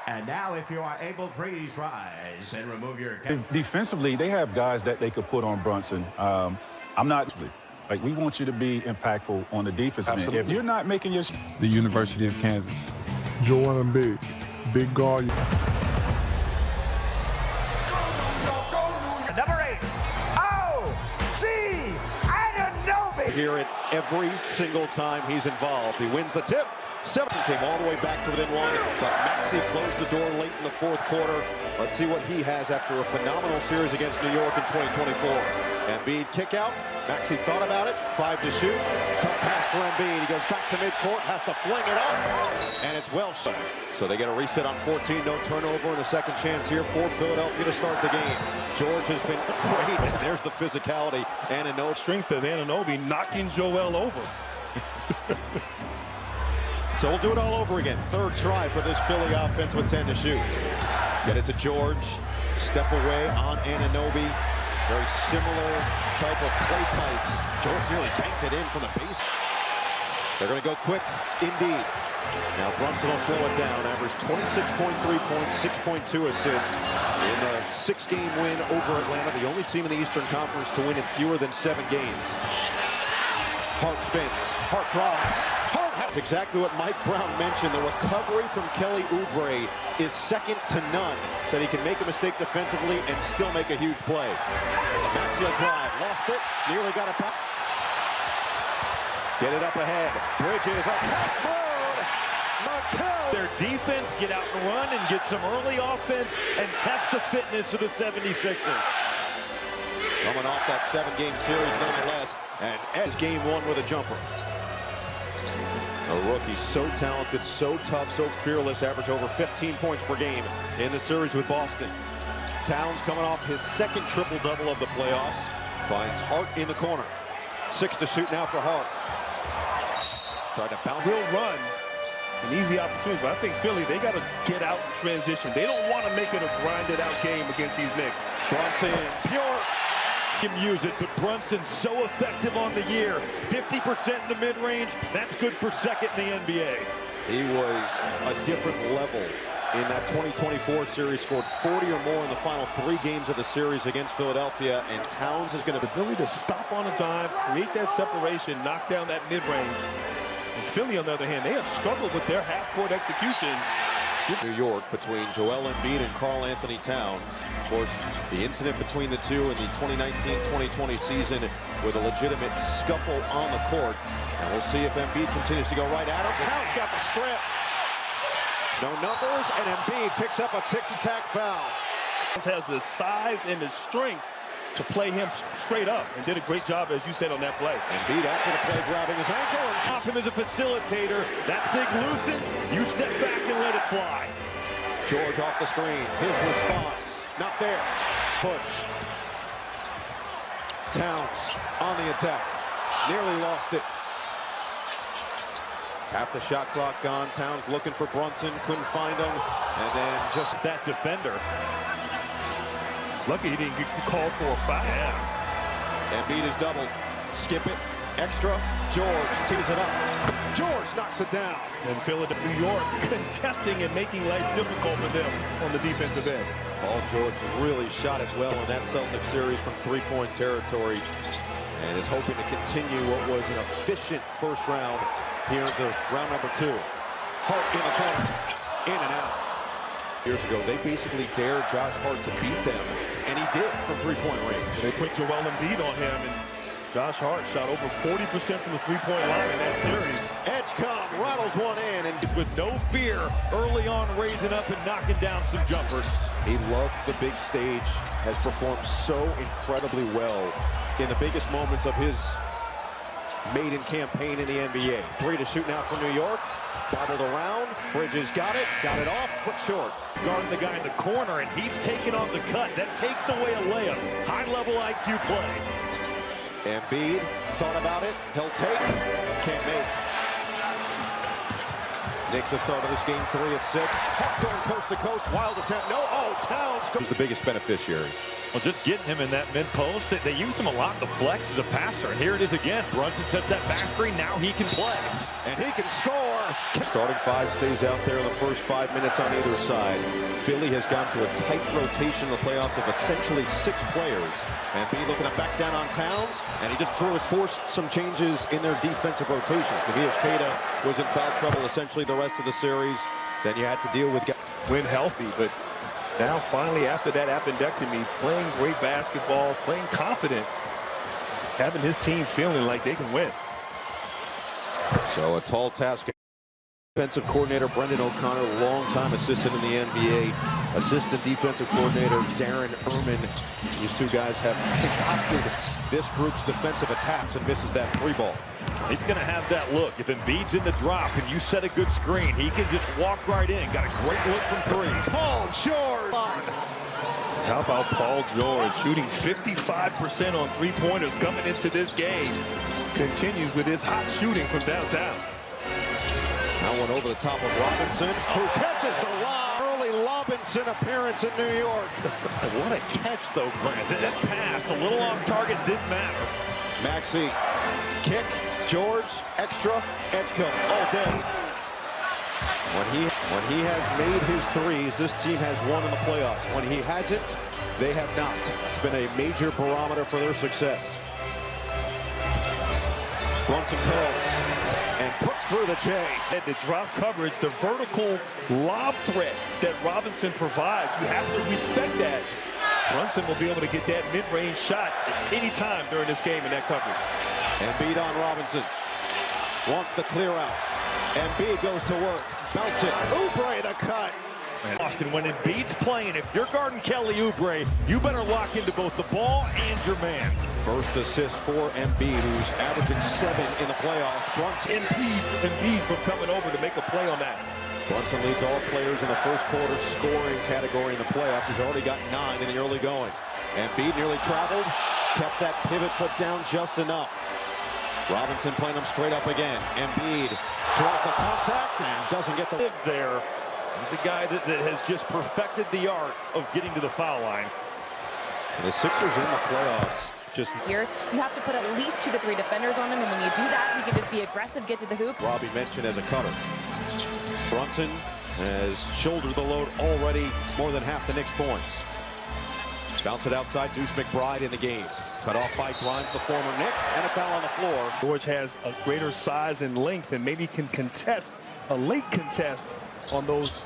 And now, if you are able, please rise and remove your... Defensively, they have guys that they could put on Brunson. I'm not... Like, we want you to be impactful on the defense. Absolutely. If you're not making your... The University of Kansas. Joel Embiid, big guard. Number 8. Anunoby. Hear it every single time he's involved. He wins the tip. Seven came all the way back to within one, but Maxey closed the door late in the fourth quarter. Let's see what he has after a phenomenal series against New York in 2024. Embiid kick out. Maxey thought about it. 5 to shoot. Tough pass for Embiid. He goes back to midcourt, has to fling it up, and it's well shot. So they get a reset on 14. No turnover and a second chance here for Philadelphia to start the game. George has been great, and there's the physicality. Anunoby. Strength of Anunoby knocking Joel over. So we'll do it all over again. Third try for this Philly offense with 10 to shoot. Get it to George. Step away on Anunoby. Very similar type of play types. George nearly banked it in from the base. They're going to go quick, indeed. Now Brunson will slow it down. Averaged 26.3 points, 6.2 assists in the 6-game win over Atlanta. The only team in the Eastern Conference to win in fewer than 7 games. Hart spins. Hart drives. That's exactly what Mike Brown mentioned. The recovery from Kelly Oubre is second to none. Said he can make a mistake defensively and still make a huge play. Maxey drive, lost it, nearly got it back. Get it up ahead. Bridges up top third. McHale. Their defense get out and run and get some early offense and test the fitness of the 76ers. Coming off that 7-game series nonetheless, and as game 1 with a jumper. A rookie, so talented, so tough, so fearless, average over 15 points per game in the series with Boston. Towns coming off his second triple-double of the playoffs. Finds Hart in the corner. 6 to shoot now for Hart. Tried to bounce. Will run an easy opportunity, but I think Philly, they got to get out in transition. They don't want to make it a grinded-out game against these Knicks. Brunson, pure. Him use it, but Brunson's so effective on the year. 50% in the mid-range. That's good for second in the NBA. He was a different level in that 2024 series. Scored 40 or more in the final 3 games of the series against Philadelphia, and Towns is going to... The ability to stop on a dime, create that separation, knock down that mid-range. And Philly, on the other hand, they have struggled with their half-court execution. New York between Joel Embiid and Karl Anthony Towns. Of course, the incident between the two in the 2019-2020 season with a legitimate scuffle on the court. And we'll see if Embiid continues to go right at him. Towns got the strip. No numbers, and Embiid picks up a tick-to-tack foul. Has the size and the strength to play him straight up, and did a great job, as you said, on that play. Embiid after the play grabbing his ankle and Top him as a facilitator. That big loosens, you step back and let it fly. George off the screen. His response, not there. Push. Towns on the attack. Nearly lost it. Half the shot clock gone. Towns looking for Brunson, couldn't find him. And then just that defender. Lucky he didn't get called for a foul. Yeah. Embiid is doubled. Skip it. Extra. George tees it up. George knocks it down. And Philadelphia, New York, contesting and making life difficult for them on the defensive end. Paul George really shot it well in that Celtics series from 3-point territory, and is hoping to continue what was an efficient first round here into round number 2. Hart in the corner. In and out. Years ago, they basically dared Josh Hart to beat them, and he did from 3-point range. They put Joel Embiid on him, and Josh Hart shot over 40% from the 3-point line in that series. Edge come, rattles one in, and with no fear, early on raising up and knocking down some jumpers. He loves the big stage, has performed so incredibly well in the biggest moments of his maiden campaign in the NBA. 3 to shoot now for New York. Bobbled around. Bridges got it off, put short. Guarding the guy in the corner, and he's taking on the cut. That takes away a layup. High-level IQ play. Embiid thought about it. He'll take. Can't make. Knicks have started this game 3 of 6. Hawk going coast to coast. Wild attempt. No. Oh, Towns goes the biggest beneficiary. Well, just getting him in that mid-post, they used him a lot to flex as a passer. And here it is again. Brunson sets that back screen. Now he can play. And he can score. Starting five stays out there in the first 5 minutes on either side. Philly has gone to a tight rotation in the playoffs of essentially 6 players. And B looking to back down on Towns. And he just forced some changes in their defensive rotations. Navish Keita was in foul trouble essentially the rest of the series. Then you had to deal with when healthy, but now finally after that appendectomy, playing great basketball, playing confident, having his team feeling like they can win. So a tall task. Defensive coordinator Brendan O'Connor, longtime assistant in the NBA. Assistant defensive coordinator Darren Erman. These two guys have concocted this group's defensive attacks and misses that 3-ball. He's going to have that look. If Embiid's in the drop and you set a good screen, he can just walk right in. Got a great look from 3. Paul George. How about Paul George shooting 55% on 3-pointers coming into this game? Continues with his hot shooting from downtown. Now one over the top of Robinson, who catches the lob. Early Robinson appearance in New York. What a catch, though, Grant. That pass, a little off target, didn't matter. Maxey, kick, George, extra, edge kill, all day. When he has made his threes, this team has won in the playoffs. When he hasn't, they have not. It's been a major barometer for their success. Brunson curls and puts through the J. And the drop coverage, the vertical lob threat that Robinson provides, you have to respect that. Brunson will be able to get that mid-range shot at any time during this game in that coverage. Embiid on Robinson. Wants the clear out. Embiid goes to work. Bounce it. Oubre the cut. Austin, when Embiid's playing, if you're guarding Kelly Oubre, you better lock into both the ball and your man. First assist for Embiid, who's averaging 7 in the playoffs. Brunson. Embiid from coming over to make a play on that. Brunson leads all players in the first quarter scoring category in the playoffs. He's already got 9 in the early going. Embiid nearly traveled. Kept that pivot foot down just enough. Robinson playing him straight up again. Embiid draws the contact and doesn't get the... There. He's a guy that has just perfected the art of getting to the foul line. And the Sixers in the playoffs. Just here, you have to put at least 2 to 3 defenders on him, and when you do that, he can just be aggressive, get to the hoop. Robbie mentioned as a cutter. Brunson has shouldered the load already, more than half the Knicks' points. Bounce it outside, Deuce McBride in the game. Cut off by Grimes, the former Knick, and a foul on the floor. George has a greater size and length and maybe can contest, a late contest on those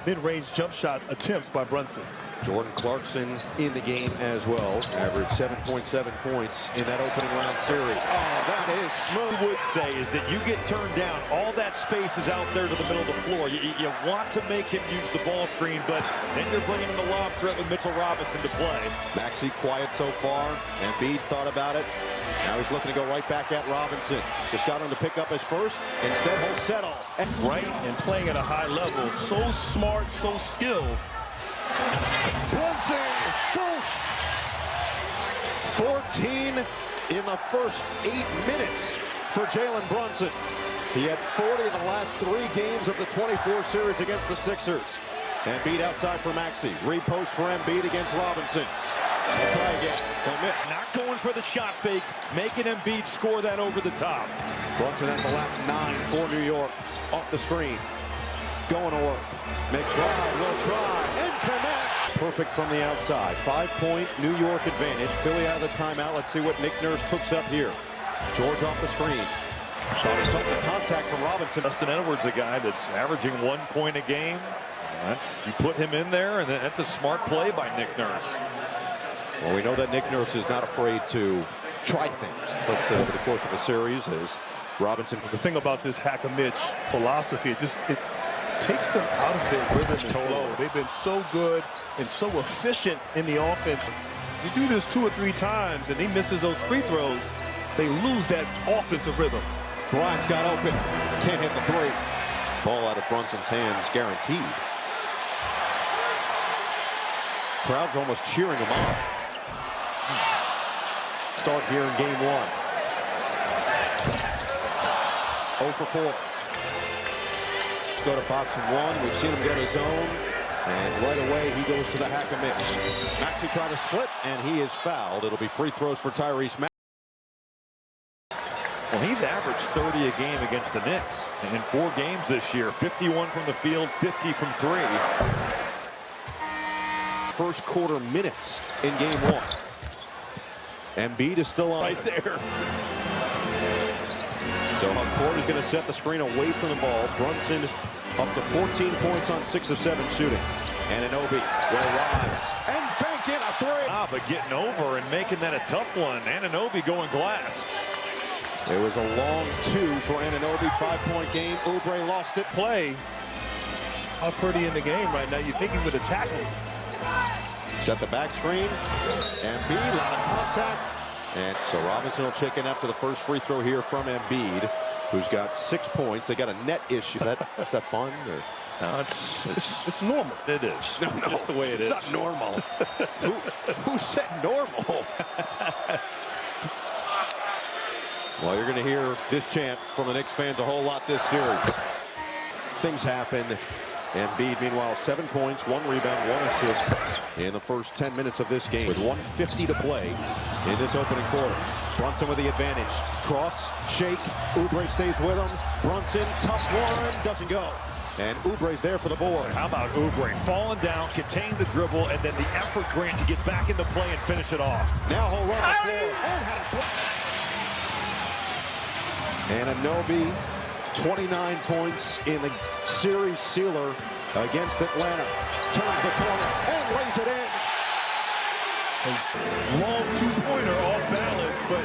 mid-range jump shot attempts by Brunson. Jordan Clarkson in the game as well. Averaged 7.7 points in that opening round series. Oh, that is smooth. Would say is that you get turned down. All that space is out there to the middle of the floor. You want to make him use the ball screen, but then you're bringing in the lob threat with Mitchell Robinson to play. Maxey quiet so far. Embiid thought about it. Now he's looking to go right back at Robinson. Just got him to pick up his first. Instead, he'll settle. Right, and playing at a high level. So smart, so skilled. Brunson goes 14 in the first 8 minutes for Jalen Brunson. He had 40 in the last 3 games of the 24 series against the Sixers. Embiid outside for Maxey. Repost for Embiid against Robinson. He'll try again. He'll miss. Not going for the shot fakes, making Embiid score that over the top. Brunson at the last 9 for New York. Off the screen. Going to work. McBride will try and connect. Perfect from the outside. 5-point New York advantage. Philly out of the timeout. Let's see what Nick Nurse cooks up here. George off the screen. Thought he took the contact from Robinson. Justin Edwards, a guy that's averaging 1 point a game. You put him in there, and that's a smart play by Nick Nurse. Well, we know that Nick Nurse is not afraid to try things, let's say, over the course of a series, as Robinson. The thing about this Hack-a-Mitch philosophy, it takes them out of their rhythm and flow. They've been so good and so efficient in the offense. You do this 2 or 3 times, and he misses those free throws, they lose that offensive rhythm. Grimes got open. Can't hit the 3. Ball out of Brunson's hands, guaranteed. Crowd's almost cheering him on. Start here in game 1. 0 for 4. Go to box and 1. We've seen him get a zone. And right away, he goes to the hack and miss. Maxey trying to split, and he is fouled. It'll be free throws for Tyrese Maxey. Well, he's averaged 30 a game against the Knicks in 4 games this year. 51 from the field, 50 from 3. First quarter minutes in game 1. Embiid is still on right there. So McCord is going to set the screen away from the ball. Brunson up to 14 points on 6 of 7 shooting. And Anunoby will rise and bank in a 3. But getting over and making that a tough one. Anunoby going glass. It was a long 2 for Anunoby. 5-point game. Oubre lost it. Play pretty in the game right now. You think he would have tackled. Set the back screen. Embiid, a lot of contact. And so Robinson will check in after the first free throw here from Embiid, who's got 6 points. They got a net issue. Is that fun? Or? No, it's normal. It is. No, just the way it is. It's not normal. who said normal? Well, you're going to hear this chant from the Knicks fans a whole lot this series. Things happen. Embiid, meanwhile, 7 points, 1 rebound, 1 assist in the first 10 minutes of this game with 1:50 to play in this opening quarter. Brunson with the advantage. Cross, shake. Oubre stays with him. Brunson, tough one, doesn't go. And Oubre's there for the board. How about Oubre falling down, contain the dribble, and then the effort Grant to get back into play and finish it off. Now he'll run the floor and had a block. And Anunoby, 29 points in the series sealer against Atlanta. Turns the corner and lays it in. A long 2-pointer off balance, but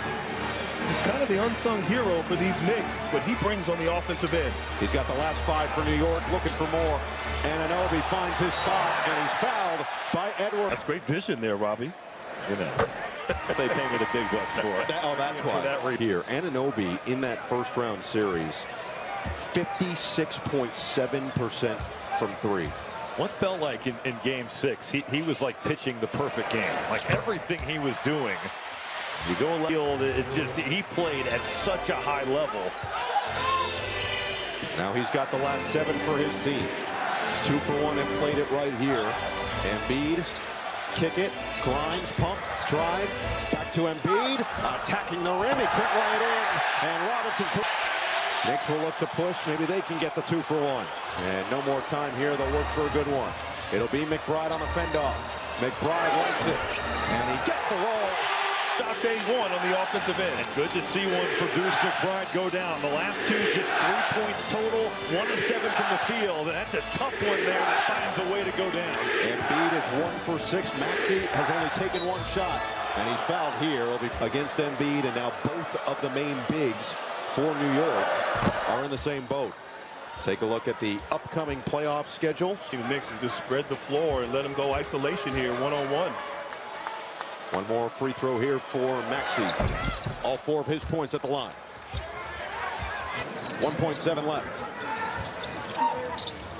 he's kind of the unsung hero for these Knicks. What he brings on the offensive end. He's got the last 5 for New York, looking for more. And Anunoby finds his spot, and he's fouled by Edwards. That's great vision there, Robbie. You know, that's what they pay me the big bucks for. That's why. That here, Anunoby in that first round series, 56.7% from 3. What felt like in game 6, he was like pitching the perfect game. Like everything he was doing. You go field, he played at such a high level. Now he's got the last 7 for his team. 2 for 1 and played it right here. Embiid, kick it, Grimes, pump, drive, back to Embiid, attacking the rim, he couldn't lay it in, and Robinson. Knicks will look to push, maybe they can get the 2 for 1. And no more time here, they'll work for a good one. It'll be McBride on the fend-off. McBride likes it, and he gets the roll. Shot day 1 on the offensive end. And good to see one for Deuce McBride go down. The last 2 just 3 points total, 1 of 7 from the field. That's a tough one there that finds a way to go down. Embiid is 1 for 6. Maxey has only taken 1 shot, and he's fouled here. It'll be against Embiid, and now both of the main bigs for New York are in the same boat. Take a look at the upcoming playoff schedule. The Knicks just spread the floor and let him go isolation here, 1-on-1. One more free throw here for Maxey. All 4 of his points at the line. 1.7 left.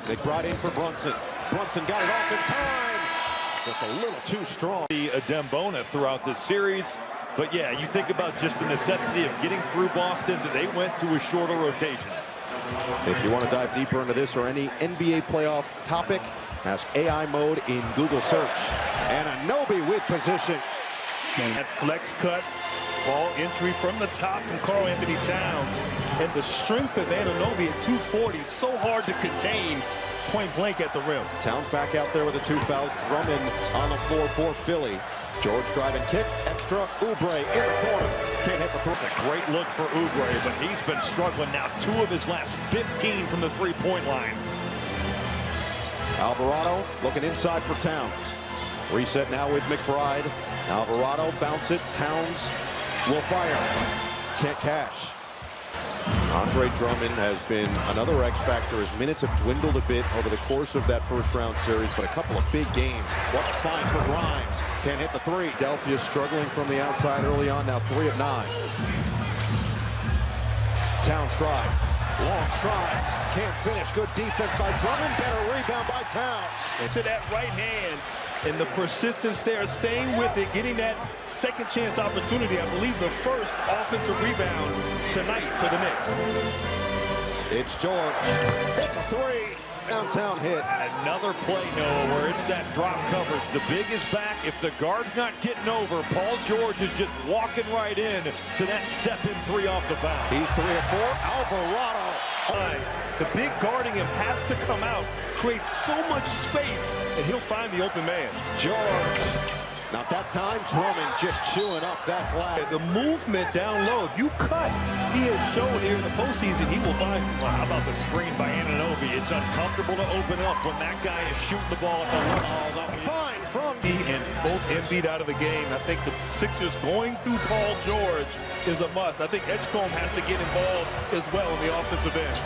McBride in for Brunson. Brunson got it off in time. Just a little too strong. The Dembona throughout this series. But yeah, you think about just the necessity of getting through Boston. They went to a shorter rotation. If you want to dive deeper into this or any NBA playoff topic, ask AI mode in Google search. And Anunoby with position. That flex cut, ball entry from the top from Karl-Anthony Towns. And the strength of Anunoby at 240, so hard to contain point blank at the rim. Towns back out there with the 2 fouls. Drummond on the floor for Philly. George driving kick, extra, Oubre in the corner. Can't hit the 3. It's a great look for Oubre, but he's been struggling now. 2 of his last 15 from the 3-point line. Alvarado looking inside for Towns. Reset now with McBride. Alvarado bounce it. Towns will fire. Can't cash. Andre Drummond has been another X factor. His minutes have dwindled a bit over the course of that first round series, but a couple of big games. What's fine for Grimes. Can't hit the 3. Philadelphia struggling from the outside early on, now 3 of 9. Towns drive. Long strides. Can't finish. Good defense by Drummond. Better rebound by Towns. Into that right hand. And the persistence there, staying with it, getting that second chance opportunity. I believe the first offensive rebound tonight for the Knicks. It's George. It's a 3. Downtown hit. Another play, Noah, where it's that drop coverage. The big is back. If the guard's not getting over, Paul George is just walking right in to that step-in three off the bounce. He's 3 of 4. Alvarado. The big guarding him has to come out, create so much space, and he'll find the open man. George. Not that time. Drummond just chewing up that glass. The movement down low, if you cut, he has shown here in the postseason he will find. Well, how about the screen by Anunoby? It's uncomfortable to open up when that guy is shooting the ball at the rim. Oh, the fine from And both Embiid out of the game. I think the Sixers going through Paul George is a must. I think Edgecombe has to get involved as well in the offensive end.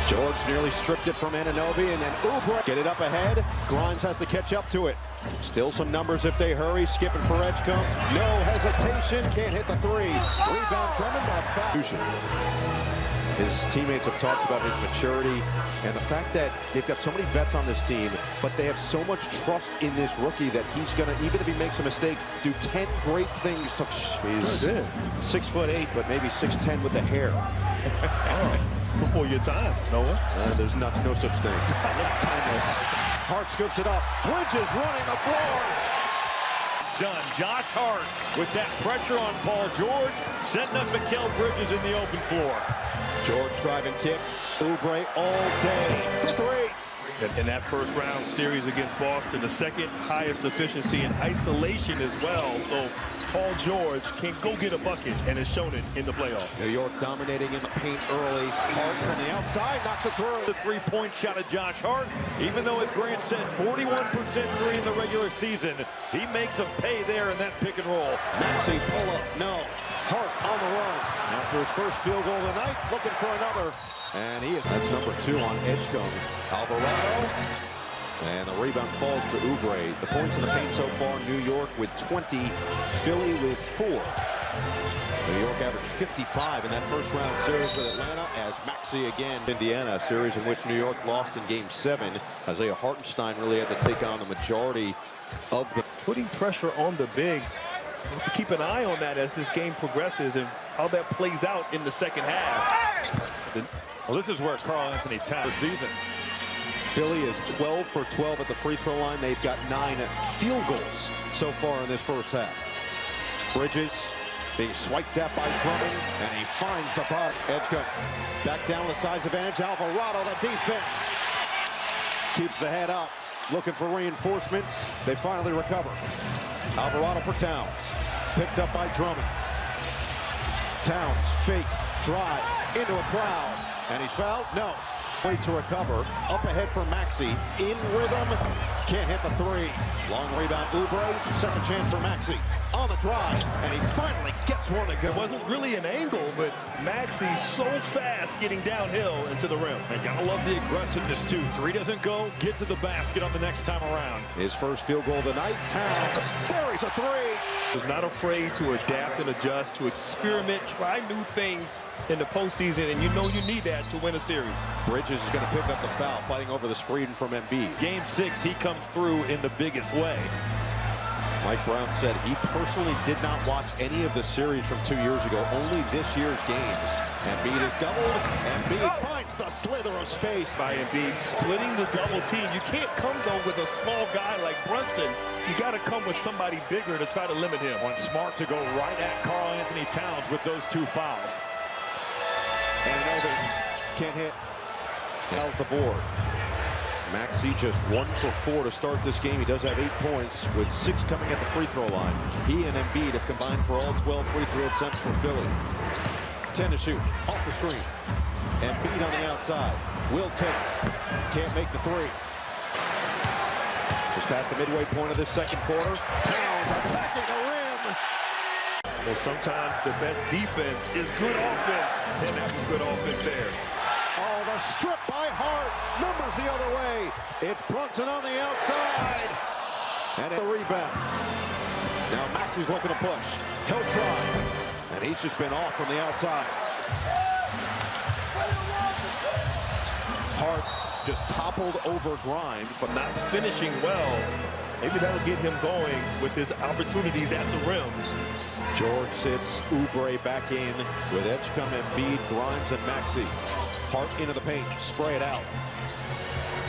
George nearly stripped it from Anunoby, and then Oubre get it up ahead. Grimes has to catch up to it. Still some numbers if they hurry. Skipping for Edgecombe. No hesitation. Can't hit the three. Rebound Drummond, but a foul. His teammates have talked about his maturity and the fact that they've got so many vets on this team, but they have so much trust in this rookie that he's going to, even if he makes a mistake, do 10 great things to... He's 6'8", but maybe 6'10" with the hair. Before your time, Noah. There's no such thing. Timeless. Hart scoops it up. Bridges running the floor. Done. Josh Hart with that pressure on Paul George, setting up Mikal Bridges in the open floor. George driving kick. Oubre all day for three. In that first round series against Boston, the second highest efficiency in isolation as well. So Paul George can go get a bucket and has shown it in the playoffs. New York dominating in the paint early. Hart from the outside knocks it through. The three-point shot of Josh Hart, even though, as Grant said, 41% three in the regular season, he makes them pay there in that pick and roll. Maxey pull up. No. Hart on the run. After his first field goal of the night, looking for another. And that's number 2 on Edgecombe. Alvarado. And the rebound falls to Oubre. The points in the paint so far, New York with 20, Philly with 4. New York averaged 55 in that first round series with Atlanta, as Maxey again. Indiana, a series in which New York lost in Game 7. Isaiah Hartenstein really had to take on the majority of the... Putting pressure on the bigs. We have to keep an eye on that as this game progresses and how that plays out in the second half. Well, this is where Karl-Anthony Towns season. Philly is 12 for 12 at the free throw line. They've got 9 field goals so far in this first half. Bridges being swiped at by Drummond, and he finds the bottom. Edgecombe back down the size advantage. Alvarado, the defense, keeps the head up, looking for reinforcements. They finally recover. Alvarado for Towns, picked up by Drummond. Towns, fake, drive, into a crowd, and he's fouled? No. Way to recover, up ahead for Maxey, in rhythm, can't hit the three. Long rebound, Oubre, second chance for Maxey, on the drive, and he finally gets one to go. It wasn't really an angle, but Maxey so fast getting downhill into the rim. They gotta love the aggressiveness too. Three doesn't go, get to the basket on the next time around. His first field goal of the night, Towns buries a three. Was not afraid to adapt and adjust, to experiment, try new things in the postseason, and you know you need that to win a series. Bridges is going to pick up the foul, fighting over the screen from Embiid. Game 6, he comes through in the biggest way. Mike Brown said he personally did not watch any of the series from 2 years ago, only this year's games. Embiid is doubled. Embiid finds the slither of space. By Embiid splitting the double team. You can't come, though, with a small guy like Brunson. You got to come with somebody bigger to try to limit him. One smart to go right at Karl-Anthony Towns with those 2 fouls. And can't hit. How's the board? Maxey just 1 for 4 to start this game. He does have 8 points, with 6 coming at the free throw line. He and Embiid have combined for all 12 free throw attempts for Philly. 10 to shoot, off the screen. Embiid on the outside. Will take. Can't make the three. Just past the midway point of this second quarter. Towns attacking the rim. Well, sometimes the best defense is good offense, and that was good offense there. Oh, the strip by Hart. Numbers the other way. It's Brunson on the outside. And the rebound. Now Maxey's looking to push. He'll try. And he's just been off from the outside. Hart just toppled over Grimes, but not finishing well. Maybe that'll get him going with his opportunities at the rim. George sits Oubre back in with Edgecombe, Embiid, Grimes, and Maxey. Hart into the paint, spray it out.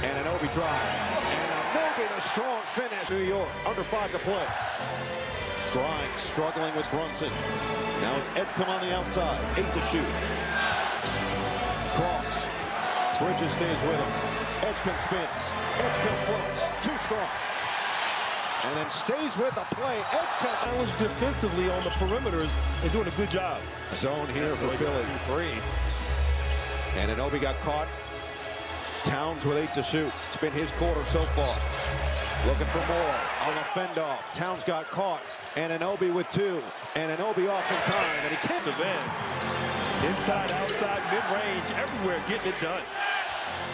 Anunoby drive. Anunoby, the strong finish. New York, under 5 to play. Grimes struggling with Brunson. Now it's Edgecombe on the outside. 8 to shoot. Cross. Bridges stays with him. Edgecombe spins. Edgecombe floats. Too strong. And then stays with the play. Edgecombe Challenge defensively on the perimeters and doing a good job. Zone here for Philly. 3. Anunoby got caught. Towns with 8 to shoot. It's been his quarter so far. Looking for more on the fend-off. Towns got caught. Anunoby with 2. Anunoby off in time, and he can't. Inside, outside, mid-range, everywhere getting it done.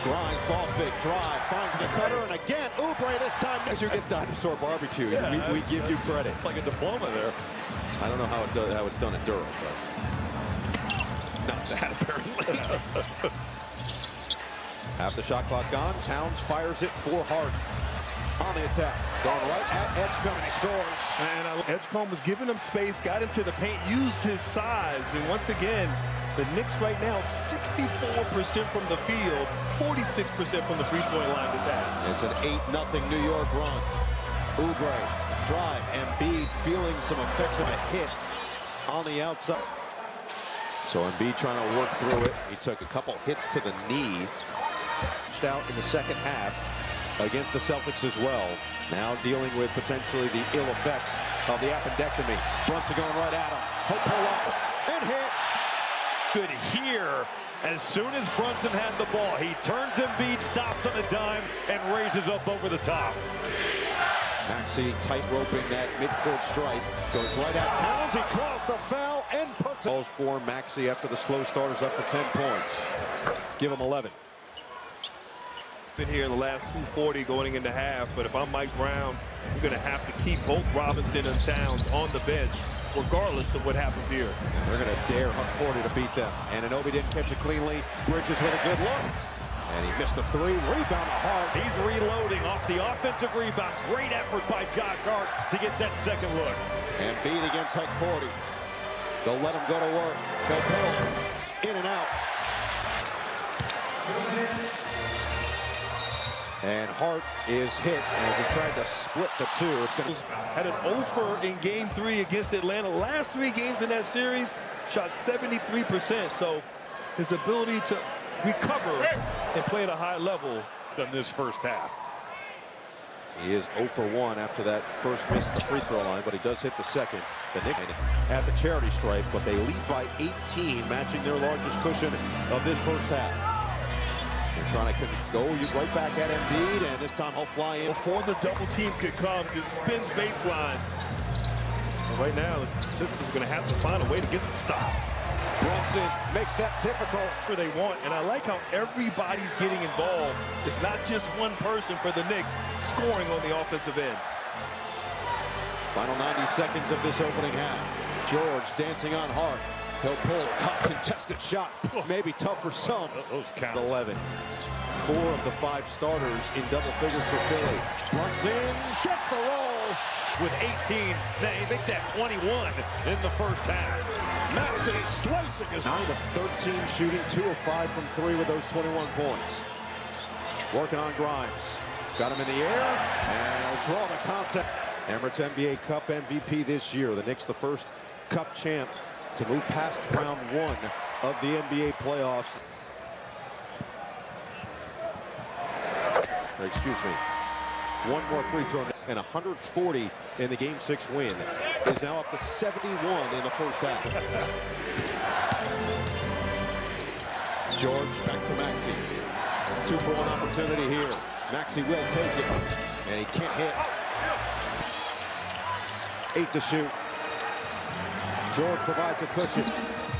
Grimes, ball fake, drive, finds the cutter, and again, Oubre this time. As you get dinosaur barbecue, Yeah, we give you credit. It's like a diploma there. I don't know how it's done in Durham, but not that apparently. Half the shot clock gone. Towns fires it for Hart. On the attack, going right at Edgecombe, and he scores. And Edgecombe was giving him space, got into the paint, used his size, and once again, the Knicks right now 64% from the field, 46% from the three-point line this half. It's an 8-0 New York run. Oubre, drive, Embiid feeling some effects of a hit on the outside. So Embiid trying to work through it. He took a couple hits to the knee. Out in the second half against the Celtics as well. Now dealing with potentially the ill effects of the appendectomy. Brunson going right at him. He'll pull up and hit. Good here. As soon as Brunson had the ball, he turns Embiid, stops on a dime, and raises up over the top. Maxey tight-roping that midcourt strike. Goes right at Towns. He draws the foul and puts it. Balls for Maxey after the slow starters up to 10 points. Give him 11. Been here in the last 2:40 going into half, but if I'm Mike Brown, you're going to have to keep both Robinson and Towns on the bench, regardless of what happens here. They're going to dare Hunt Porter to beat them. Anunoby didn't catch it cleanly. Bridges with a good look. And he missed the 3. Rebound to Hart. He's reloading off the offensive rebound. Great effort by Josh Hart to get that second look. And beat against Hunt Porter. They'll let him go to work. They'll pull in and out. And Hart is hit as he tried to split the 2. It's going to had an offer in Game 3 against Atlanta. Last 3 games in that series, shot 73%. So his ability to recover and play at a high level Than this first half. He is 0 for 1 after that first miss at the free throw line, but he does hit the second. The Knicks at the charity stripe, but they lead by 18, matching their largest cushion of this first half. They're trying to go right back at Embiid, and this time he'll fly in. before the double team could come. Just spins baseline. And right now, the Sixers are going to have to find a way to get some stops. Brunson makes that difficult. Where they want, and I like how everybody's getting involved. It's not just one person for the Knicks scoring on the offensive end. Final 90 seconds of this opening half. George dancing on Hart. He'll pull, tough contested shot. Maybe tough for some. Those count. 11. 4 of the 5 starters in double figures for Philly. Brunson gets the roll. With 18, now you make that 21 in the first half. Maxey slicing his 9 of 13 shooting, 2 of 5 from 3 with those 21 points. Working on Grimes. Got him in the air, and he'll draw the contact. Emirates NBA Cup MVP this year. The Knicks the first Cup champ to move past round 1 of the NBA playoffs. Excuse me. One more free throw, and 140 in the Game 6 win. Is now up to 71 in the first half. George back to Maxey. 2 for 1 opportunity here. Maxey will take it, and he can't hit. 8 to shoot. George provides a cushion.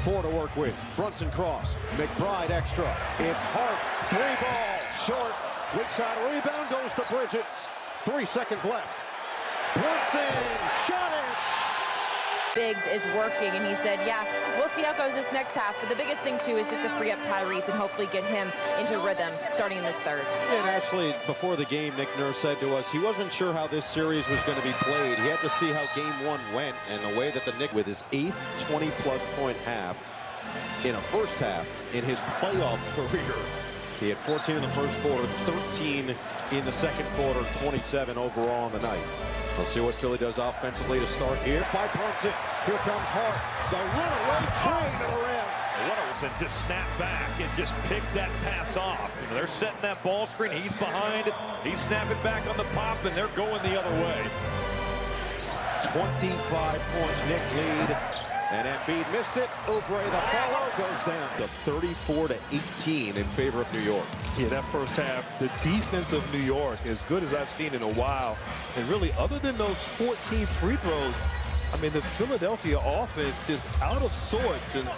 4 to work with. Brunson cross. McBride extra. It's Hart. 3 ball. Short. Weak side rebound goes to Bridges. 3 seconds left. Brunson got it. Biggs is working, and he said, yeah, we'll see how it goes this next half. But the biggest thing, too, is just to free up Tyrese and hopefully get him into rhythm starting in this third. And actually, before the game, Nick Nurse said to us he wasn't sure how this series was going to be played. He had to see how Game 1 went, and the way that the Knicks, with his 8th 20-plus point half in a first half in his playoff career, He had 14 in the first quarter, 13 in the second quarter, 27 overall on the night. Let's see what Philly does offensively to start here. By Brunson, here comes Hart. The runaway train to the rim. Wilson just snap back and just pick that pass off. You know, they're setting that ball screen. He's behind. He's snapping back on the pop, and they're going the other way. 25-point Knick lead. And Embiid missed it. Oubre, the follow, goes down to 34-18 in favor of New York. Yeah, that first half, the defense of New York, as good as I've seen in a while. And really, other than those 14 free throws, I mean, the Philadelphia offense just out of sorts and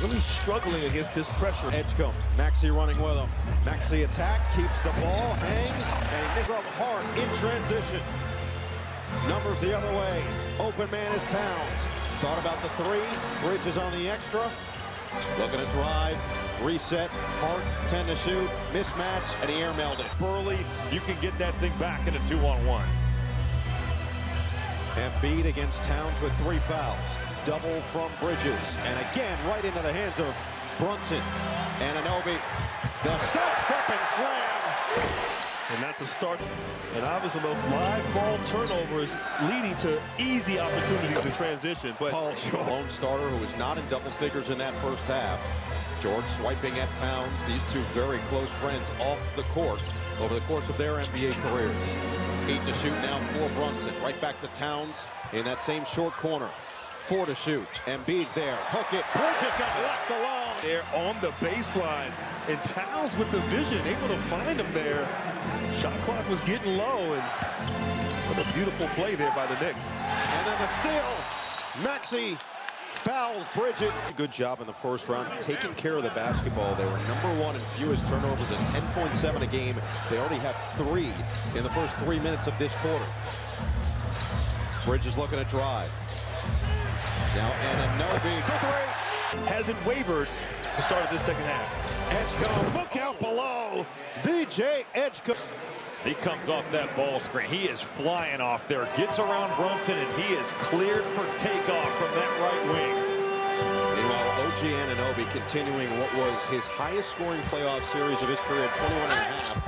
really struggling against this pressure. Edgecombe, Maxey running with him. Maxey attack, keeps the ball, hangs, and Knicks up hard in transition. Numbers the other way. Open man is Towns. Thought about the three. Bridges on the extra. Looking to drive. Reset. Hart, 10 to shoot. Mismatch, and he air-mailed it. Burley, you can get that thing back in a 2-on-1. Embiid against Towns with 3 fouls. Double from Bridges. And again, right into the hands of Brunson. Anunoby. The side-stepping slam. And not to start, and obviously those live ball turnovers leading to easy opportunities in transition. But Paul George, lone starter who was not in double figures in that first half. George swiping at Towns. These two very close friends off the court over the course of their NBA careers. 8 to shoot now for Brunson. Right back to Towns in that same short corner. 4 to shoot. Embiid there. Hook it. Bridges got left alone. they're on the baseline. And Towns with the vision, able to find him there. Shot clock was getting low, and what a beautiful play there by the Knicks. And then the steal. Maxey fouls Bridges. Good job in the first round, taking care of the basketball. They were #1 in fewest turnovers at 10.7 a game. They already have 3 in the first 3 minutes of this quarter. Bridges looking to drive. Now Anunoby for 3. Hasn't wavered to start this second half. Edgecombe, look out below. VJ Edgecombe. He comes off that ball screen. He is flying off there. Gets around Brunson, and he is cleared for takeoff from that right wing. Meanwhile, OG Anunoby continuing what was his highest scoring playoff series of his career, 21.5.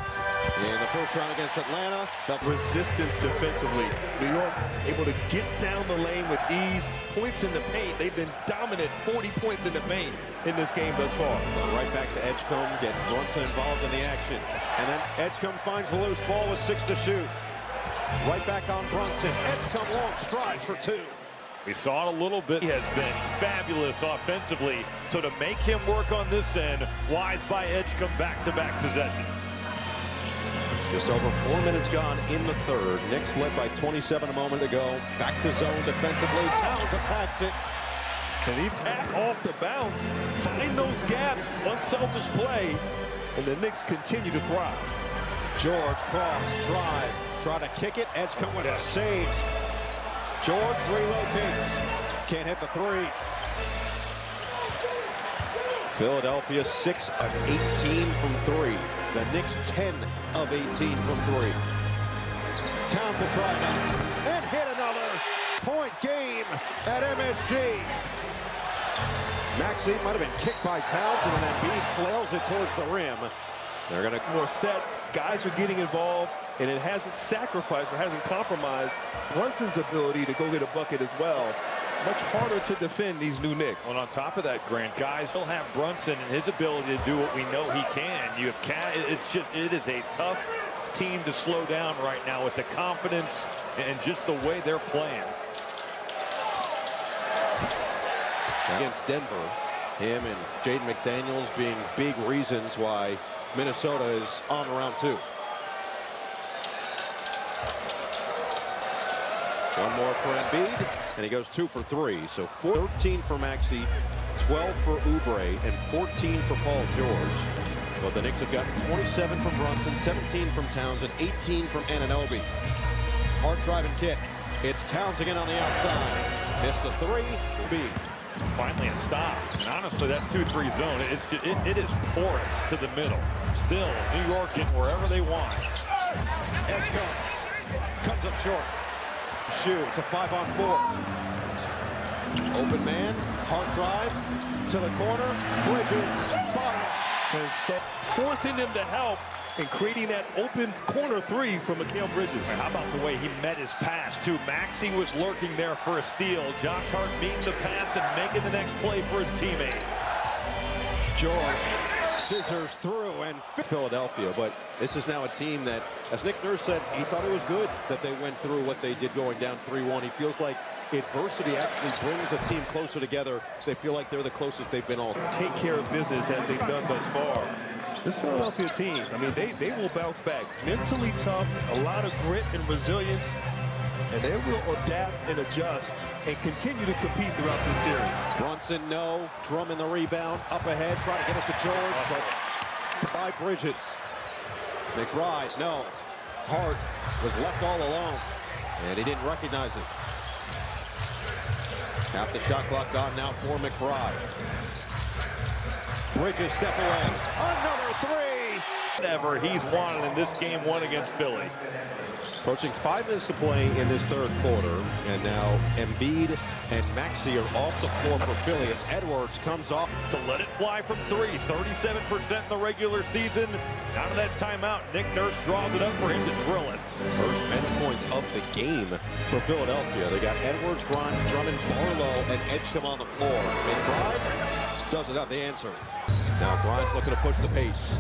In the first round against Atlanta. The resistance defensively. New York able to get down the lane with ease. Points in the paint. They've been dominant, 40 points in the paint in this game thus far. Right back to Edgecombe, get Brunson involved in the action. And then Edgecombe finds the loose ball with 6 to shoot. Right back on Brunson. Edgecombe long strides for 2. We saw it a little bit. He has been fabulous offensively. So to make him work on this end, wise by Edgecombe, back-to-back possessions. Just over 4 minutes gone in the third. Knicks led by 27 a moment ago. Back to zone defensively. Towns attacks it. And he tack off the bounce. Find those gaps. Unselfish play. And the Knicks continue to thrive. George cross, drive. Try to kick it. Edgecombe with a save. George relocates. Can't hit the 3. Philadelphia 6 of 18 from 3. The Knicks 10 of 18 from 3. Towns will try now and hit another point game at MSG. Maxey might have been kicked by Towns, and then Embiid flails it towards the rim. They're going to more sets. Guys are getting involved, and it hasn't sacrificed or hasn't compromised Brunson's ability to go get a bucket as well. Much harder to defend these new Knicks. And on top of that, Grant, guys, he'll have Brunson and his ability to do what we know he can. You have it is a tough team to slow down right now with the confidence and just the way they're playing. Against Denver, him and Jaden McDaniels being big reasons why Minnesota is on round 2. One more for Embiid, and he goes 2 for 3. So 13 for Maxey, 12 for Oubre, and 14 for Paul George. Well, the Knicks have gotten 27 from Brunson, 17 from Towns, and 18 from Anunoby. Hard drive and kick. It's Towns again on the outside. Missed the 3. Embiid. Finally a stop. And honestly, that 2-3 zone, it is porous to the middle. Still, New York getting wherever they want. Edgecombe comes up short. Shoot, it's a 5-on-4. Open man, hard drive to the corner. Bridges, bottom. And so forcing them to help and creating that open corner three from Mikal Bridges. How about the way he met his pass, too? Maxey was lurking there for a steal. Josh Hart meeting the pass and making the next play for his teammate. George scissors through and Philadelphia, but this is now a team that, as Nick Nurse said, he thought it was good that they went through what they did going down 3-1. He feels like adversity actually brings a team closer together. They feel like they're the closest they've been all. Take care of business as they've done thus far. This Philadelphia team, I mean, they will bounce back. Mentally tough, a lot of grit and resilience, and they will adapt and adjust and continue to compete throughout this series. Brunson, no. Drummond the rebound. Up ahead, trying to get it to George, but by Bridges. McBride, no. Hart was left all alone, and he didn't recognize it. Half the shot clock gone now for McBride. Bridges step away. Another three. Whatever he's wanted in this game one against Philly. Approaching 5 minutes to play in this third quarter. And now Embiid and Maxey are off the floor for Philly as Edwards comes off. To let it fly from three. 37% in the regular season. Out of that timeout, Nick Nurse draws it up for him to drill it. First bench points of the game for Philadelphia. They got Edwards, Grimes, Drummond, Barlow, and Edgecombe on the floor. McBride does it up, the answer. Now Grimes looking to push the pace.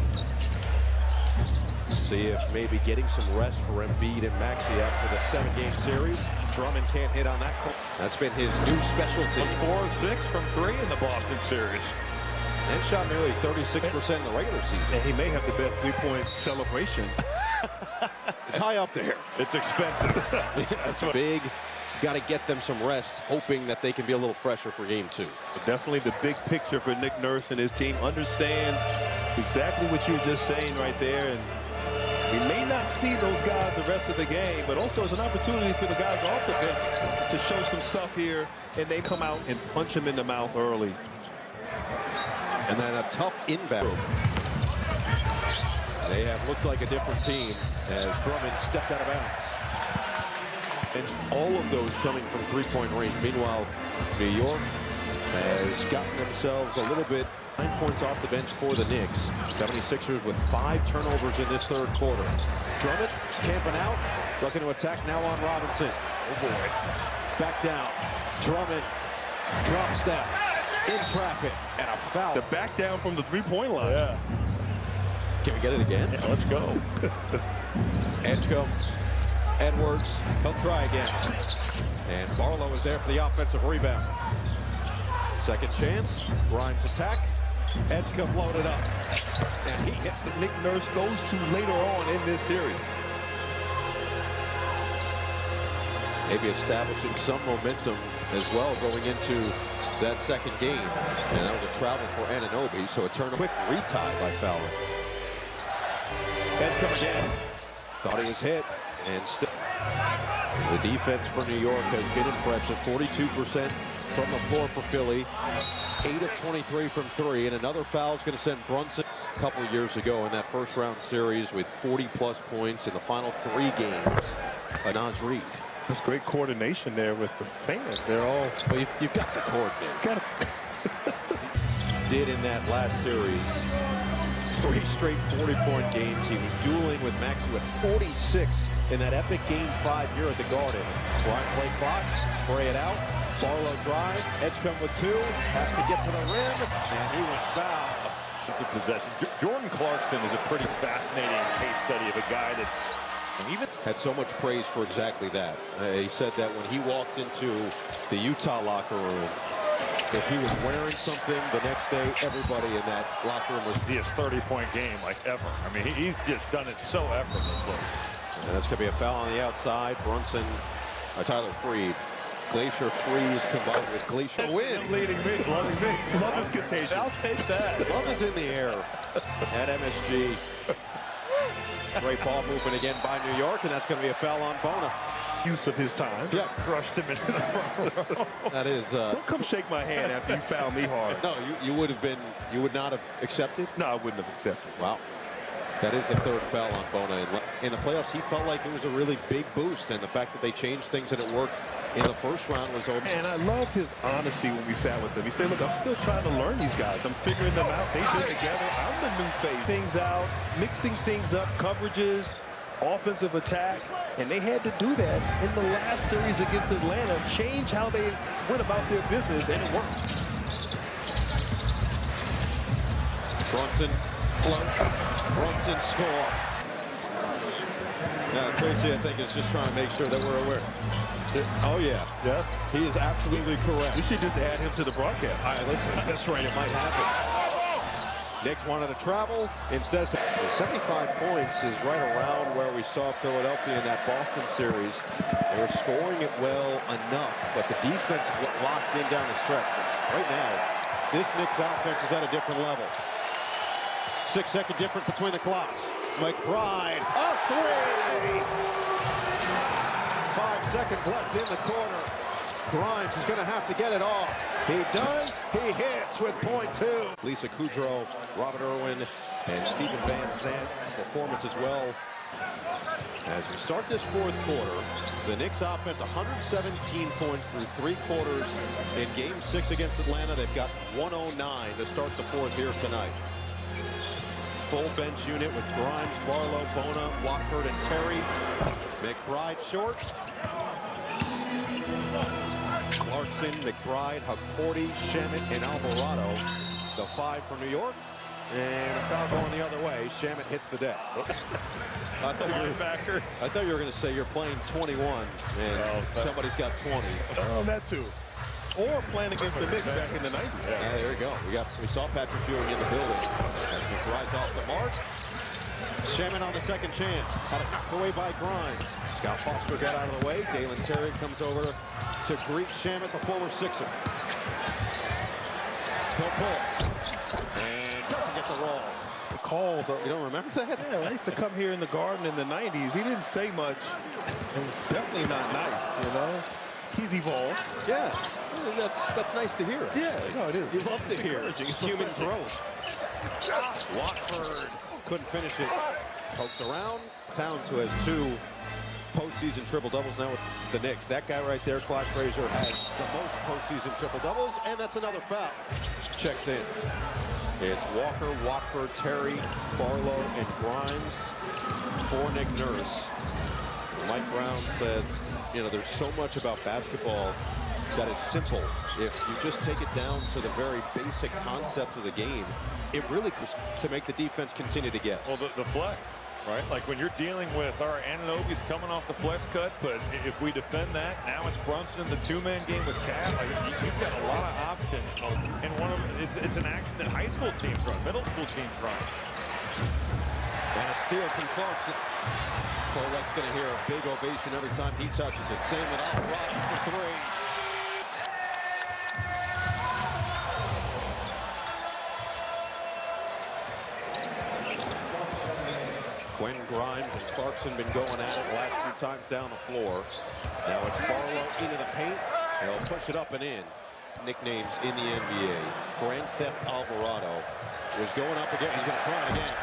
See if maybe getting some rest for Embiid and Maxey after the 7-game series. Drummond can't hit on that. That's been his new specialty. 4 of 6 from 3 in the Boston series. And shot nearly 36% in the regular season. And he may have the best three-point celebration. It's high up there. It's expensive. That's big. Got to get them some rest, hoping that they can be a little fresher for game 2. Definitely the big picture for Nick Nurse and his team. Understands exactly what you were just saying right there. And we may not see those guys the rest of the game, but also it's an opportunity for the guys off the bench to show some stuff here, and they come out and punch him in the mouth early. And then a tough inbound. They have looked like a different team as Drummond stepped out of bounds. And all of those coming from three-point range. Meanwhile, New York has gotten themselves a little bit 9 points off the bench for the Knicks. 76ers with 5 turnovers in this third quarter. Drummond camping out, looking to attack now on Robinson. Oh boy. Back down. Drummond drop step in traffic and a foul. The back down from the three-point line. Yeah. Can we get it again? Yeah, let's go. Edgecombe. Edwards, he'll try again. And Barlow is there for the offensive rebound. Second chance, Grimes attack. Edgecombe loaded up. And he hits the Nick Nurse goes to later on in this series. maybe establishing some momentum as well going into that second game. And that was a travel for Anunoby, so a turn quick retie by Fowler. Edgecombe again. Thought he was hit, and still. The defense for New York has been impressive. 42% from the floor for Philly. 8 of 23 from 3, and another foul is going to send Brunson a couple of years ago in that first round series with 40+ points in the final 3 games. Naz Reid. That's great coordination there with the fans. They're all. Well, you've got to coordinate. Did in that last series. 3 straight 40-point games. He was dueling with Maxey with 46 in that epic Game 5 here at the Garden. Bryant play clock, spray it out. Barlow drive, Edgecombe with 2, has to get to the rim, and he was fouled. It's a possession. Jordan Clarkson is a pretty fascinating case study of a guy that's even had so much praise for exactly that. He said that when he walked into the Utah locker room, if he was wearing something the next day, everybody in that locker room was. see his 30-point game like ever. I mean, he's just done it so effortlessly. And that's going to be a foul on the outside. Brunson, Tyler Freed. Glacier freeze combined with Glacier win. Leading me, loving me. Love is contagious. I'll take that. Love is in the air at MSG. Great ball movement again by New York, and that's going to be a foul on Bona. Use of his time. Yep. Crushed him into the front row. That is. Don't come shake my hand after you foul me hard. No, you would have been. You would not have accepted. No, I wouldn't have accepted. Wow. That is the third foul on Bona. In the playoffs, he felt like it was a really big boost, and the fact that they changed things and it worked in the first round was over. And I love his honesty when we sat with him. He said, look, I'm still trying to learn these guys. I'm figuring them out. They've been together. I'm the new face. Things out, mixing things up, coverages, offensive attack, and they had to do that in the last series against Atlanta, change how they went about their business, and it worked. Brunson flush. Brunson score. Yeah, Tracy, I think, is just trying to make sure that we're aware. Oh, yeah. Yes. He is absolutely correct. We should just add him to the broadcast. All right, listen, that's right. It might happen. Knicks wanted to travel. Instead, 75 points is right around where we saw Philadelphia in that Boston series. They were scoring it well enough, but the defense is locked in down the stretch. Right now, this Knicks offense is at a different level. 6-second difference between the clocks. McBride, a three! 5 seconds left in the quarter. Grimes is going to have to get it off. He does. He hits with .2. Lisa Kudrow, Robert Irwin, and Stephen Van Zandt performance as well. As we start this fourth quarter, the Knicks offense 117 points through 3 quarters. In Game 6 against Atlanta, they've got 109 to start the fourth here tonight. Full bench unit with Grimes, Barlow, Bona, Watford, and Terry. McBride short. Clarkson, McBride, Hakordi, Shamet, and Alvarado. The 5 for New York. And a foul going the other way. Shamet hits the deck. I thought you were going to say you're playing 21 and somebody's got 20. Oh, that too. Or playing against the Knicks back in the 90s. Yeah, there you go. We saw Patrick Ewing in the building. As McBride's off the mark. Shaman on the second chance. Had it knocked away by Grimes. Scott Foster got out of the way. Dalen Terry comes over to greet Shaman, the former Sixer. He'll pull. And doesn't get the roll. The call, though. You don't remember that? Yeah, I used to come here in the Garden in the 90s. He didn't say much. It was definitely not nice, you know? He's evolved. Yeah. That's nice to hear. Yeah, no, it is. You love to hear human growth. Watford couldn't finish it. Pokes around. Towns, who has 2 postseason triple-doubles now with the Knicks. That guy right there, Clyde Frazier, has the most postseason triple-doubles, and that's another foul. Checks in. It's Walker, Watford, Terry, Barlow, and Grimes for Nick Nurse. Mike Brown said, you know, there's so much about basketball that is simple. If you just take it down to the very basic concept of the game, it really could to make the defense continue to guess. Well, the flex, right? Like when you're dealing with our Anunoby's coming off the flex cut, but if we defend that, now it's Brunson in the 2-man game with Cat. Like you've got a lot of options, and one of it's an action that high school teams run, middle school teams run. And a steal from Clarkson. Kolec's going to hear a big ovation every time he touches it. Same with Alvarado for 3. Quinn Grimes and Clarkson been going at it the last few times down the floor. Now it's Barlow into the paint. He'll push it up and in. Nicknames in the NBA. Grand Theft Alvarado is going up again. He's going to try it again.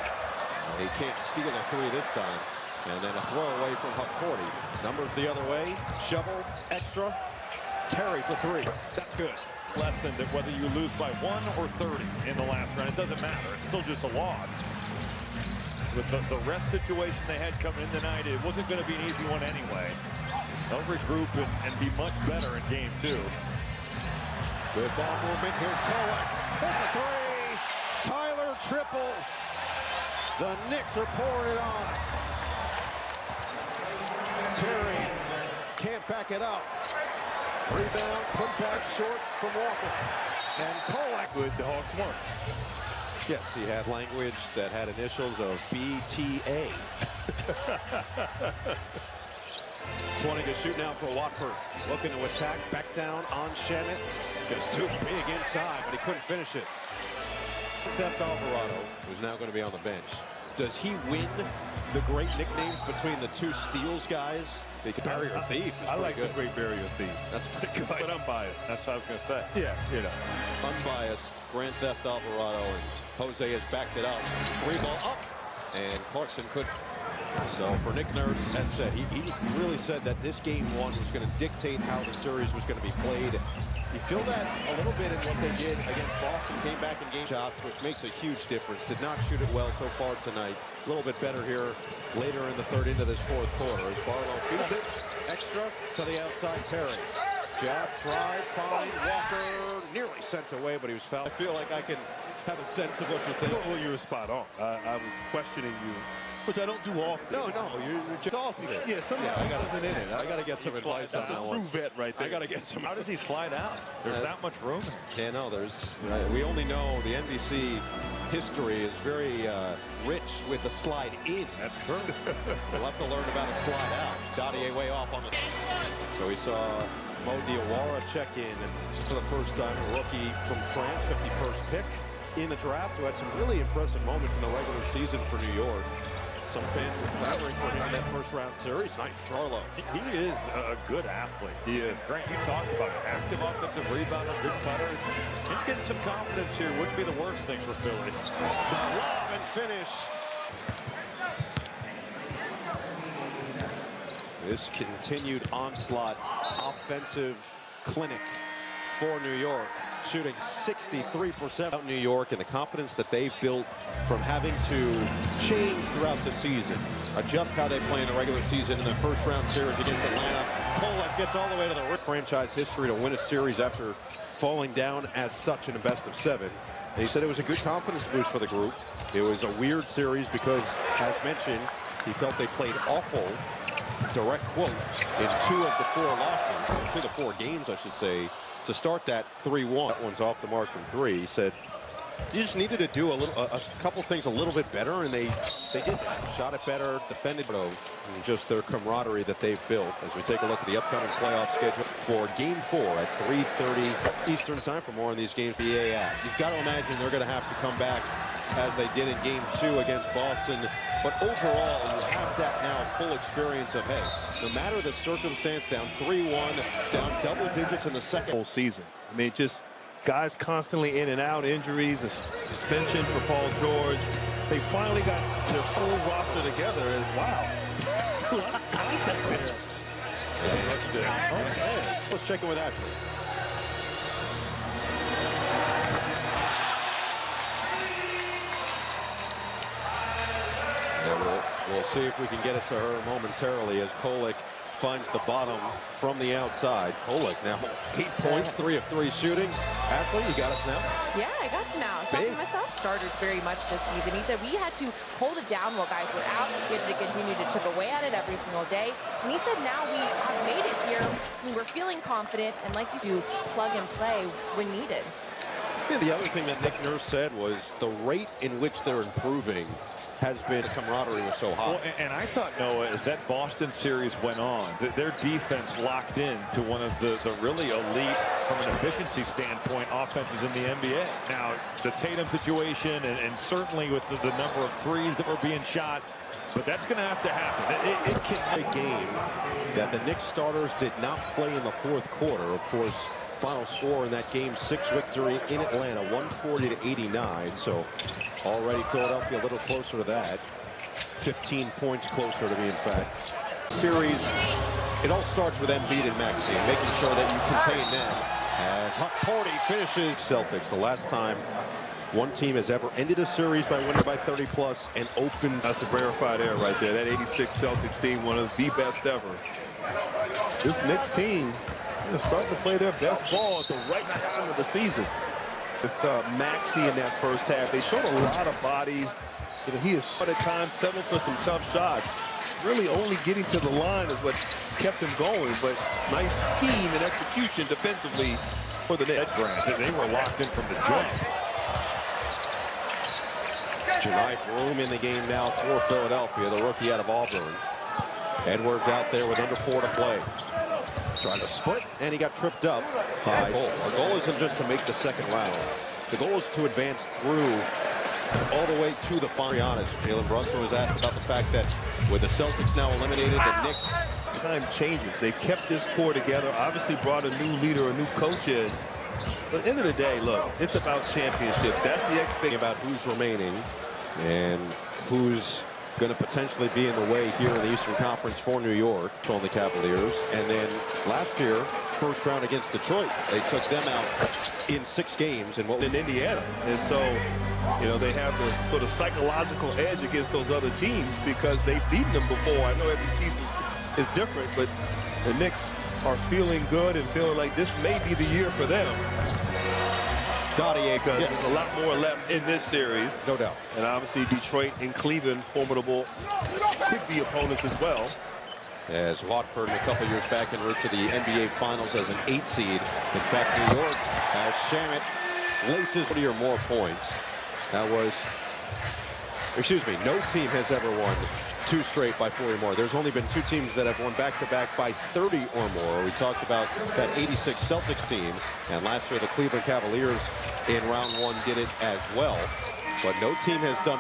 He can't steal a 3 this time. And then a throw away from Hakordi. Numbers the other way. Shovel, extra. Terry for 3. That's good. Lesson that whether you lose by 1 or 30 in the last round, it doesn't matter. It's still just a loss. With the rest situation they had coming in tonight, it wasn't going to be an easy one anyway. They'll regroup and be much better in Game 2. Good ball movement. Here's Kolek. There's a 3. Tyler triple. The Knicks are pouring it on. Terry can't back it up. Rebound, put back short from Walker. And Kolek with the Hawks won. Yes, he had language that had initials of BTA. 20 to shoot now for Watford. Looking to attack, back down on Shamet. Goes too big inside, but he couldn't finish it. Theft Alvarado, who's now going to be on the bench. Does he win the great nicknames between the 2 steals guys? Barrier Thief. I like the Great Barrier Thief. That's pretty good. But unbiased. That's what I was going to say. Yeah, you know. Unbiased. Grand Theft Alvarado, and Jose has backed it up. 3 ball up. and Clarkson couldn't. So for Nick Nurse, as said, he really said that this game one was going to dictate how the series was going to be played. You feel that a little bit in what they did against Boston. Came back in game shots, which makes a huge difference. Did not shoot it well so far tonight. A little bit better here later in the third into this fourth quarter. As Barlow feeds it extra to the outside. Perry. Jab, try, find, Walker. Nearly sent away, but he was fouled. I feel like I can have a sense of what you're thinking. Well, you were spot on. I was questioning you, which I don't do often. No, you're just off of it. Yeah, sometimes I got to get some advice on that one. That's a true vet right there. I got to get some. How does he slide out? There's not much room. Yeah, no, we only know the NBC history is very rich with the slide in. That's true. We'll have to learn about a slide out. Dottier way off on the. So we saw Mo Diawara check in for the first time, a rookie from France, 51st pick in the draft, who had some really impressive moments in the regular season for New York. Some fans were clamoring for him in that first-round series. Nice, Charlo. He is a good athlete. He is. Grant, you talked about an active offensive rebounder, good cutter. Him getting some confidence here wouldn't be the worst thing for Philly. The lob and finish. This continued onslaught offensive clinic for New York, shooting 63% out in New York, and the confidence that they've built from having to change throughout the season, adjust how they play in the regular season in the first round series against Atlanta. Kolek gets all the way to the franchise history to win a series after falling down as such in a best of 7. And he said it was a good confidence boost for the group. It was a weird series because, as mentioned, he felt they played awful, direct quote, in 2 of the 4 losses, 2 of the 4 games, I should say, to start that 3-1. That one's off the mark from 3. He said you just needed to do a couple things a little bit better, and they did that. Shot it better, defended it, and just their camaraderie that they've built. As we take a look at the upcoming playoff schedule for Game 4 at 3:30 Eastern Time. For more on these games, the app. You've got to imagine they're going to have to come back as they did in Game 2 against Boston. But overall, you have that now full experience of, hey, no matter the circumstance, down 3-1, down double digits in the second whole season. I mean, just guys constantly in and out, injuries, a suspension for Paul George. They finally got their full roster together, and wow, that's a lot of contact there. Okay. Let's check in with that. We'll see if we can get it to her momentarily as Kolek finds the bottom from the outside. Kolek now 8 points, 3 of 3 shooting. Ashley, you got us now? Yeah, I got you now. I was talking to myself starters very much this season. He said we had to hold it down while guys were out. We had to continue to chip away at it every single day. And he said now we have made it here. And we're feeling confident. And like you do, plug and play when needed. Yeah, the other thing that Nick Nurse said was the rate in which they're improving has been, the camaraderie was so high. Well, and I thought, Noah, as that Boston series went on, their defense locked in to one of the really elite, from an efficiency standpoint, offenses in the NBA. Now, the Tatum situation, and certainly with the number of threes that were being shot, but that's going to have to happen. It can be a game that the Knicks starters did not play in the fourth quarter. Of course, final score in that Game 6 victory in Atlanta, 140-89. So already Philadelphia a little closer to that. 15 points closer to me, in fact. Series, it all starts with Embiid and Maxey, making sure that you contain them. As Hot Party finishes Celtics, the last time one team has ever ended a series by winning by 30+ and opened. That's a rarefied air right there. That 86 Celtics team, one of the best ever. This Knicks team is starting to play their best ball at the right time of the season. With Maxey in that first half, they showed a lot of bodies. You know, he has at times settled for some tough shots. Really only getting to the line is what kept him going, but nice scheme and execution defensively for the Knicks. They were locked in from the jump. Tonight, room in the game now for Philadelphia, the rookie out of Auburn. Edwards out there with under 4 to play. Trying to split, and he got tripped up by goal. Our goal isn't just to make the second round. The goal is to advance through all the way to the final. Honest, Jalen Brunson was asked about the fact that with the Celtics now eliminated, the Knicks. Time changes. They kept this core together, obviously brought a new leader, a new coach in. But at the end of the day, look, it's about championship. That's the expectation. About who's remaining. And who's going to potentially be in the way here in the Eastern Conference for New York on the Cavaliers. And then last year, first round against Detroit, they took them out in 6 games in Indiana. And so, you know, they have the sort of psychological edge against those other teams because they've beaten them before. I know every season is different, but the Knicks are feeling good and feeling like this may be the year for them. Because there's a lot more left in this series. No doubt. And obviously Detroit and Cleveland, formidable, could be opponents as well. As Watford a couple years back en route to the NBA Finals as an 8 seed. In fact, New York, as Shamet laces 40 or more points. That was, excuse me, no team has ever won 2 straight by 40 or more. There's only been 2 teams that have won back-to-back by 30 or more. We talked about that 86 Celtics team, and last year the Cleveland Cavaliers in round 1 did it as well. But no team has done